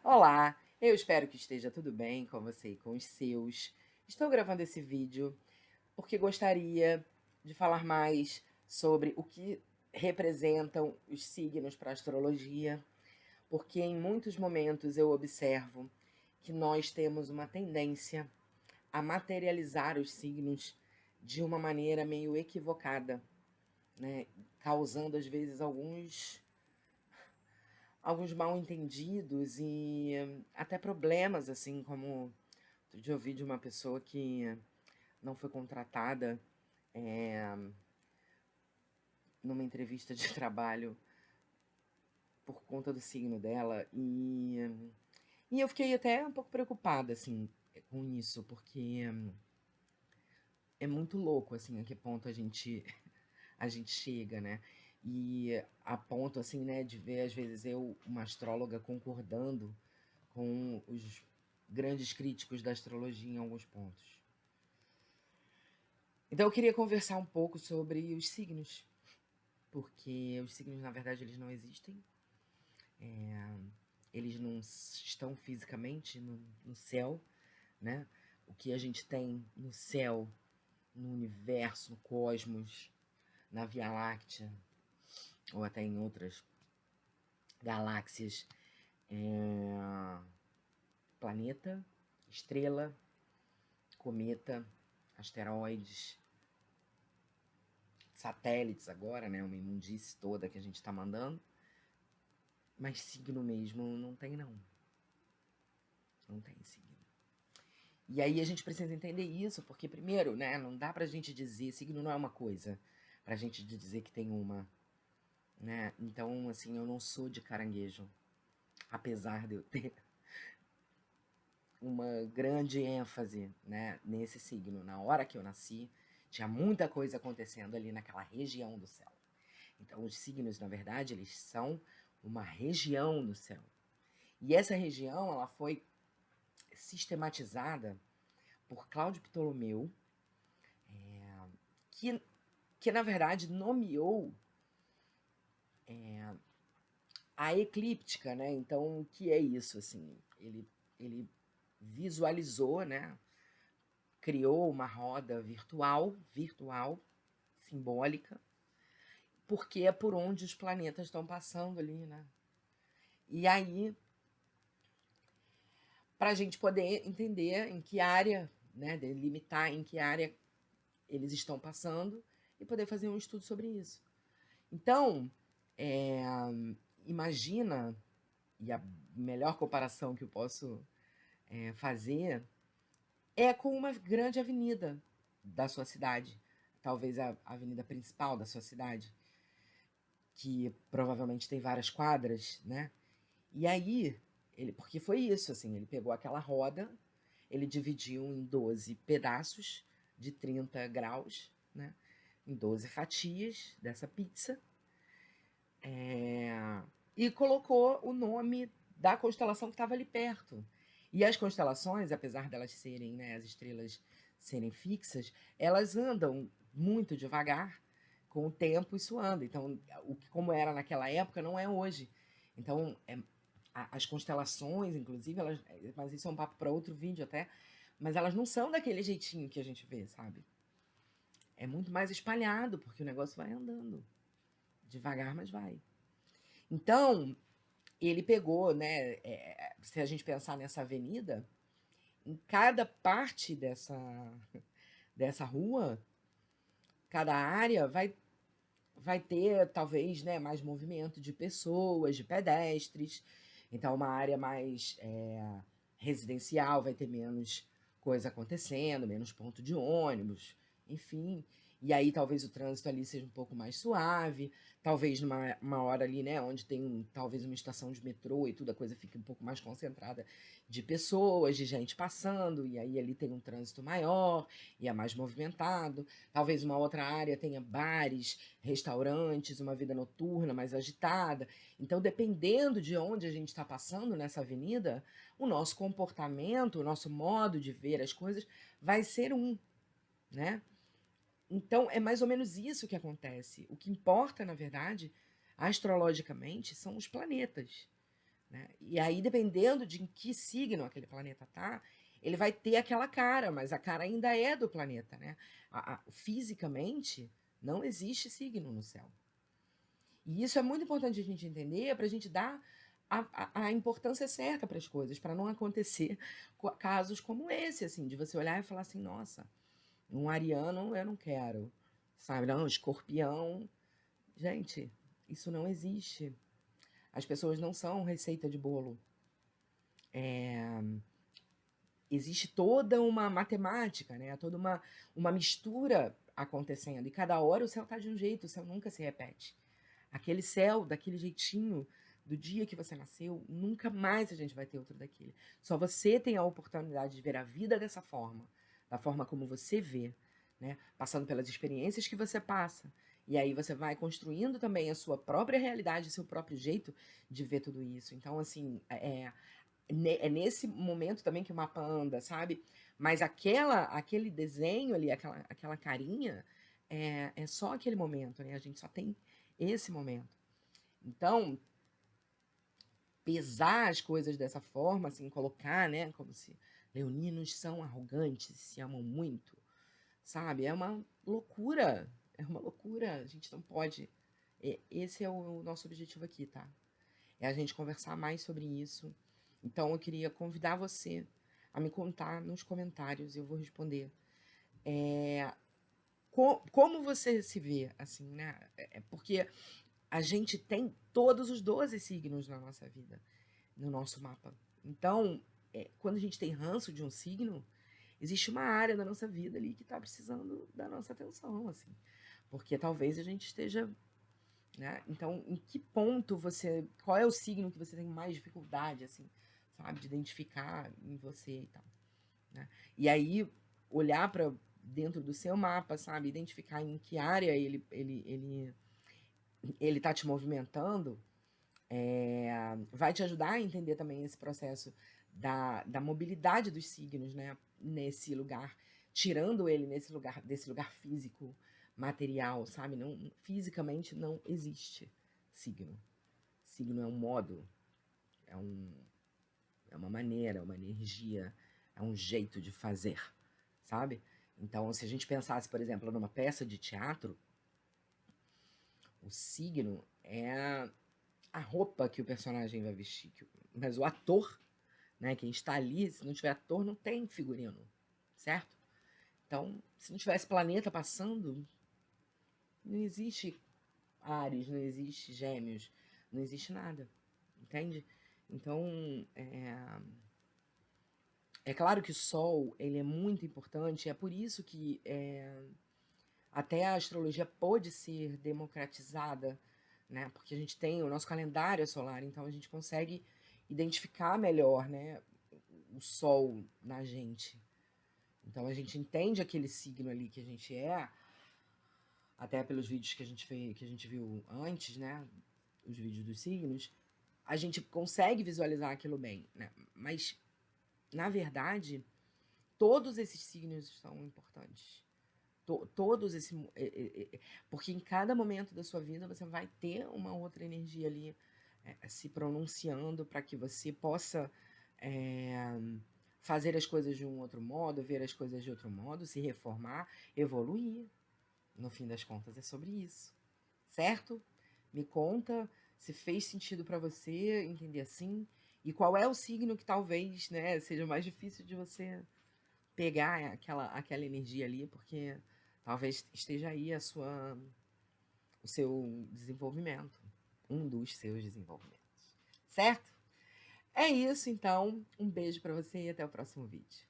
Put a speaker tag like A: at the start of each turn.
A: Olá, eu espero que esteja tudo bem com você e com os seus. Estou gravando esse vídeo porque gostaria de falar mais sobre o que representam os signos para a astrologia, porque em muitos momentos eu observo que nós temos uma tendência a materializar os signos de uma maneira meio equivocada, né? Causando às vezes alguns mal-entendidos e até problemas, assim, como outro dia eu ouvi de uma pessoa que não foi contratada numa entrevista de trabalho por conta do signo dela e eu fiquei até um pouco preocupada, assim, com isso, porque é muito louco, assim, a que ponto a gente chega, né? E a ponto, assim, né, de ver, às vezes, eu, uma astróloga, concordando com os grandes críticos da astrologia em alguns pontos. Então eu queria conversar um pouco sobre os signos, porque os signos, na verdade, eles não existem, eles não estão fisicamente no céu, né? O que a gente tem no céu, no universo, no cosmos, na Via Láctea, ou até em outras galáxias, planeta, estrela, cometa, asteroides, satélites agora, né? Uma imundície toda que a gente está mandando. Mas signo mesmo não tem, não. Não tem signo. E aí a gente precisa entender isso, porque primeiro, né, não dá pra gente dizer, signo não é uma coisa, pra gente dizer que tem uma, né? Então, assim, eu não sou de caranguejo, apesar de eu ter uma grande ênfase, né, nesse signo. Na hora que eu nasci, tinha muita coisa acontecendo ali naquela região do céu. Então, os signos, na verdade, eles são uma região do céu. E essa região, ela foi sistematizada por Cláudio Ptolomeu, que, que na verdade nomeou a eclíptica, né? Então, o que é isso? Assim, ele visualizou, né? Criou uma roda virtual, simbólica, porque é por onde os planetas estão passando ali, né? E aí, para a gente poder entender em que área, né? Delimitar em que área eles estão passando e poder fazer um estudo sobre isso. Então, é, imagina, e a melhor comparação que eu posso fazer é com uma grande avenida da sua cidade, talvez a avenida principal da sua cidade, que provavelmente tem várias quadras, né? E aí, porque foi isso, assim, ele pegou aquela roda, ele dividiu em 12 pedaços de 30 graus, né? Em 12 fatias dessa pizza, e colocou o nome da constelação que estava ali perto. E as constelações, apesar delas serem, né, as estrelas serem fixas, elas andam muito devagar com o tempo isso anda. Então, o que como era naquela época não é hoje. Então, as constelações, inclusive, elas, mas isso é um papo para outro vídeo até, mas elas não são daquele jeitinho que a gente vê, sabe? É muito mais espalhado, porque o negócio vai andando. Devagar, mas vai. Então, ele pegou, né? Se a gente pensar nessa avenida, em cada parte dessa rua, cada área vai ter talvez, né, mais movimento de pessoas, de pedestres. Então, uma área mais residencial vai ter menos coisa acontecendo, menos ponto de ônibus, enfim. E aí talvez o trânsito ali seja um pouco mais suave, talvez numa uma hora ali, né, onde tem talvez uma estação de metrô e tudo, a coisa fique um pouco mais concentrada de pessoas, de gente passando, e aí ali tem um trânsito maior e é mais movimentado. Talvez uma outra área tenha bares, restaurantes, uma vida noturna mais agitada. Então, dependendo de onde a gente está passando nessa avenida, o nosso comportamento, o nosso modo de ver as coisas vai ser né? Então, é mais ou menos isso que acontece. O que importa, na verdade, astrologicamente, são os planetas, né? E aí, dependendo de em que signo aquele planeta tá, ele vai ter aquela cara, mas a cara ainda é do planeta, né? Fisicamente, não existe signo no céu. E isso é muito importante a gente entender para a gente dar a importância certa para as coisas, para não acontecer casos como esse, assim, de você olhar e falar assim, nossa, um ariano eu não quero, sabe? Não, escorpião. Gente, isso não existe. As pessoas não são receita de bolo. Existe toda uma matemática, né? Toda uma mistura acontecendo. E cada hora o céu está de um jeito, o céu nunca se repete. Aquele céu, daquele jeitinho, do dia que você nasceu, nunca mais a gente vai ter outro daquele. Só você tem a oportunidade de ver a vida dessa forma, da forma como você vê, né? Passando pelas experiências que você passa. E aí você vai construindo também a sua própria realidade, o seu próprio jeito de ver tudo isso. Então, assim, é nesse momento também que o mapa anda, sabe? Mas aquele desenho ali, aquela carinha, é só aquele momento, né? A gente só tem esse momento. Então, pesar as coisas dessa forma, assim, colocar, né? Como se leoninos são arrogantes, se amam muito, sabe? É uma loucura. É uma loucura. A gente não pode. Esse é o nosso objetivo aqui, tá? É a gente conversar mais sobre isso. Então, eu queria convidar você a me contar nos comentários, eu vou responder. Como você se vê, assim, né? Porque a gente tem todos os 12 signos na nossa vida, no nosso mapa. Então, quando a gente tem ranço de um signo, existe uma área da nossa vida ali que está precisando da nossa atenção, assim. Porque talvez a gente esteja, né? Então, em que ponto você. Qual é o signo que você tem mais dificuldade, assim, sabe? De identificar em você e tal, né? E aí, olhar para dentro do seu mapa, sabe? Identificar em que área ele tá te movimentando, vai te ajudar a entender também esse processo da mobilidade dos signos, né? Nesse lugar, tirando ele desse lugar físico, material, sabe? Não, fisicamente não existe signo. Signo é um modo, é, um, é uma maneira, é uma energia, é um jeito de fazer, sabe? Então, se a gente pensasse, por exemplo, numa peça de teatro, o signo é a roupa que o personagem vai vestir. Mas o ator, né, quem está ali, se não tiver ator, não tem figurino, certo? Então, se não tivesse planeta passando, não existe Áries, não existe Gêmeos, não existe nada, entende? Então, é claro que o Sol ele é muito importante, é por isso que até a astrologia pôde ser democratizada, né? Porque a gente tem o nosso calendário solar, então a gente consegue identificar melhor, né, o Sol na gente. Então a gente entende aquele signo ali que a gente é, até pelos vídeos que a gente viu antes, né? Os vídeos dos signos, a gente consegue visualizar aquilo bem, né? Mas na verdade, todos esses signos são importantes. Todos esse porque em cada momento da sua vida você vai ter uma outra energia ali se pronunciando para que você possa fazer as coisas de um outro modo, ver as coisas de outro modo, se reformar, evoluir. No fim das contas, é sobre isso, certo? Me conta se fez sentido para você entender assim e qual é o signo que talvez, né, seja mais difícil de você pegar aquela energia ali, porque talvez esteja aí o seu desenvolvimento, um dos seus desenvolvimentos, certo? É isso, então. Um beijo para você e até o próximo vídeo.